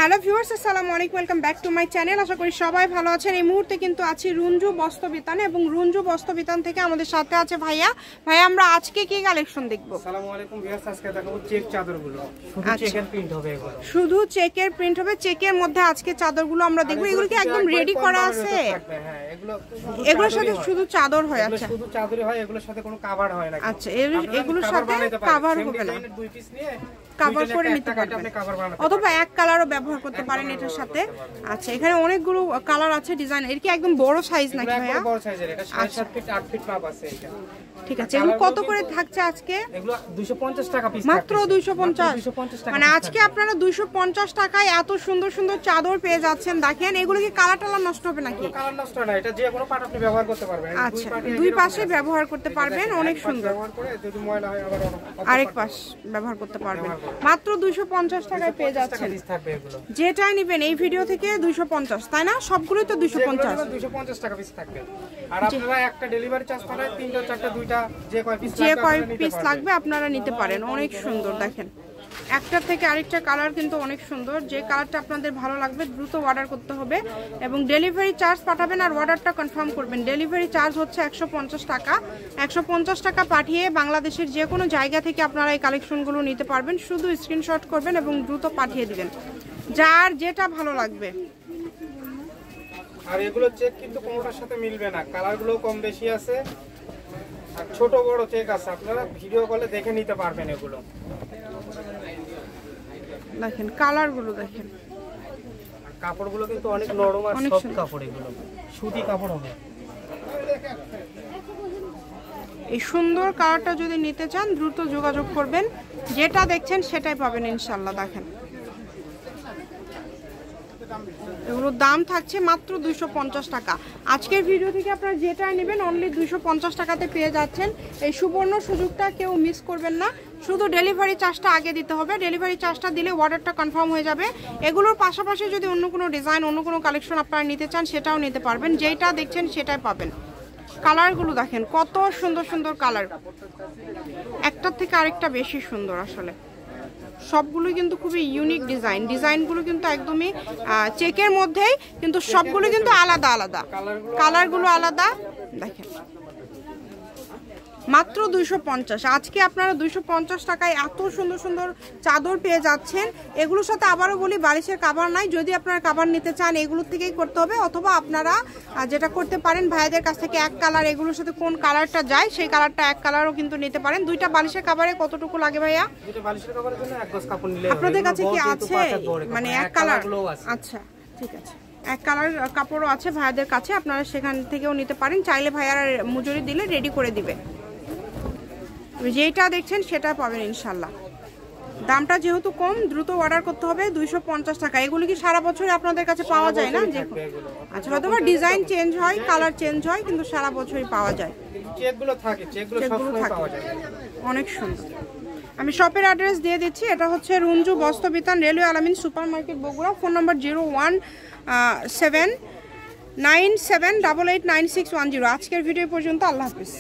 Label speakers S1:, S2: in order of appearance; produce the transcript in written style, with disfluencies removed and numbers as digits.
S1: Hello viewers, আসসালামু আলাইকুম, welcome back to my channel. আশা করি সবাই ভালো আছেন। এই মুহূর্তে কিন্তু আছি রুঞ্জু বস্ত্রবিতানে এবং রুঞ্জু বস্ত্রবিতান থেকে আমাদের সাথে আছে ভাইয়া। আমরা আজকে কি কালেকশন দেখব?
S2: আসসালামু আলাইকুম ভিউয়ার্স, আজকে দেখাবো চেক চাদরগুলো। শুধু চেকের প্রিন্ট হবে এগুলো।
S1: শুধু চেকের প্রিন্ট হবে, চেকের মধ্যে আজকে চাদরগুলো আমরা দেখব। এগুলো কি একদম রেডি করা আছে?
S2: হ্যাঁ,
S1: এগুলোর সাথে শুধু চাদর হয়? আচ্ছা,
S2: শুধু চাদরই হয়, এগুলোর সাথে কোনো কভার হয় না।
S1: আচ্ছা, এগুলোর সাথে কভার হবে না,
S2: দুই পিস নিয়ে
S1: কভার করে নিতে পারবেন, অথবা এক কালারও ব্যবহার করতে পারেন এটার সাথে। আচ্ছা, এখানে অনেকগুলো কালার আছে, ডিজাইন। এর কি একদম বড় সাইজ নাকি ভাইয়া?
S2: বড় সাইজের, এটা 7.5 ফিট 8 ফিট মাপ আছে এটা।
S1: ঠিক আছে, এগুলো কত করে থাকছে আজকে?
S2: এগুলো 250 টাকা পিস,
S1: মাত্র 250 টাকা। মানে আজকে আপনারা 250 টাকায় এত সুন্দর সুন্দর চাদর পেয়ে যাচ্ছেন। দেখেন, এগুলো কি কালার টালার নষ্ট হবে নাকি?
S2: কালার নষ্ট না, এটা যে কোনো পাট আপনি ব্যবহার করতে পারবেন।
S1: আচ্ছা, দুই পাশে ব্যবহার করতে পারবেন, অনেক সুন্দর।
S2: ব্যবহার করে যদি ময়লা হয় আবার
S1: আরেক পাশ ব্যবহার করতে পারবেন। মাত্র 250 টাকায় পেয়ে যাচ্ছেন। যেটাই নেবেন এই ভিডিও থেকে 250, তাই না? সবগুলোই তো
S2: 250 টাকা পিস থাকবে। আর আপনারা একটা ডেলিভারি চার্জ পাবেন, 3টা 4টা 2টা যে কয়
S1: পিস লাগবে আপনারা নিতে পারেন। অনেক সুন্দর, দেখেন একটা থেকে আরেকটা কালার কিন্তু অনেক সুন্দর। যে কালারটা আপনাদের ভালো লাগবে দ্রুত অর্ডার করতে হবে এবং ডেলিভারি চার্জ পাঠাবেন আর অর্ডারটা কনফার্ম করবেন। ডেলিভারি চার্জ হচ্ছে 150 টাকা। 150 টাকা পাঠিয়ে বাংলাদেশের যে কোনো জায়গা থেকে আপনারা এই কালেকশনগুলো নিতে পারবেন। শুধু স্ক্রিনশট করবেন এবং দ্রুত পাঠিয়ে দিবেন, যার যেটা ভালো লাগবে।
S2: আর এগুলো চেক কিন্তু কোনোটার সাথে মিলবে না, কালারগুলো কম বেশি আছে আর ছোট বড় চেক আছে, আপনারা ভিডিও কলে দেখে নিতে পারবেন। এগুলো
S1: দেখেন, কালারগুলো দেখেন,
S2: কাপড়গুলো কিন্তু অনেক নরম আর সফট কাপড়, এগুলো সুতি কাপড় হবে।
S1: এই সুন্দর কালারটা যদি নিতে চান দ্রুত যোগাযোগ করবেন, যেটা দেখছেন সেটাই পাবেন ইনশাআল্লাহ। দেখেন, এগুলোর দাম থাকছে মাত্র 250 টাকা। আজকের ভিডিও থেকে আপনারা যেটা নেবেন অনলি 250 টাকাতে পেয়ে যাচ্ছেন। এই সুবর্ণ সুযোগটা কেউ মিস করবেন না। শুধু ডেলিভারি চার্জটা আগে দিতে হবে, ডেলিভারি চার্জটা দিলে অর্ডারটা কনফার্ম হয়ে যাবে। এগুলোর পাশাপাশি যদি অন্য কোনো ডিজাইন, অন্য কোনো কালেকশন আপনারা নিতে চান সেটাও নিতে পারবেন। যেটা দেখছেন সেটাই পাবেন। কালারগুলো দেখেন, কত সুন্দর সুন্দর কালার, একটার থেকে আরেকটা বেশি সুন্দর। আসলে সবগুলো কিন্তু খুবই ইউনিক ডিজাইন। ডিজাইনগুলো কিন্তু একদমই চেকের মধ্যেই, কিন্তু সবগুলো কিন্তু আলাদা আলাদা, কালারগুলো আলাদা। দেখেন, মাত্র 250। আজকে আপনারা 250 টাকায় এত সুন্দর সুন্দর চাদর পেয়ে যাচ্ছেন। এগুলোর সাথে আবারও বলি, বালিশের কাভার নাই। যদি আপনারা কাভার নিতে চান এগুলোর থেকেই করতে হবে, অথবা আপনারা যেটা করতে পারেন ভাইদের কাছ থেকে এক কালার, এগুলোর সাথে কোন কালারটা যায় সেই কালারটা এক কালারও কিন্তু নিতে পারেন। দুইটা বালিশের কাভারে কতটুকু লাগে ভাইয়া?
S2: দুটো বালিশের কাভারের জন্য এক গজ কাপড় নিলে
S1: আপনাদের কাছে কি আছে? মানে এক কালার? আচ্ছা, ঠিক আছে, এক কালার কাপড়ও আছে ভাইয়াদের কাছে, আপনারা সেখান থেকেও নিতে পারেন। চাইলে ভাইয়ারা মজুরি দিলে রেডি করে দিবে। যেটা দেখছেন সেটা পাবেন ইনশাল্লাহ। দামটা যেহেতু কম, দ্রুত অর্ডার করতে হবে। 250 টাকা। এগুলো কি সারা বছরই আপনাদের কাছে পাওয়া যায় না? আচ্ছা, হয়তো ডিজাইন চেঞ্জ হয়, কালার চেঞ্জ হয়, কিন্তু সারা বছরই পাওয়া যায়।
S2: চেকগুলো থাকে, চেকগুলো সবসময় পাওয়া যায়। অনেক
S1: সুন্দর। আমি শপের অ্যাড্রেস দিয়ে দিচ্ছি। এটা হচ্ছে রুঞ্জু বস্ত্রবিতান, রেলওয়ে আলামিন সুপার মার্কেট, বগুড়া। ফোন নম্বর 01797889610। আজকের ভিডিও পর্যন্ত। আল্লাহ হাফিজ।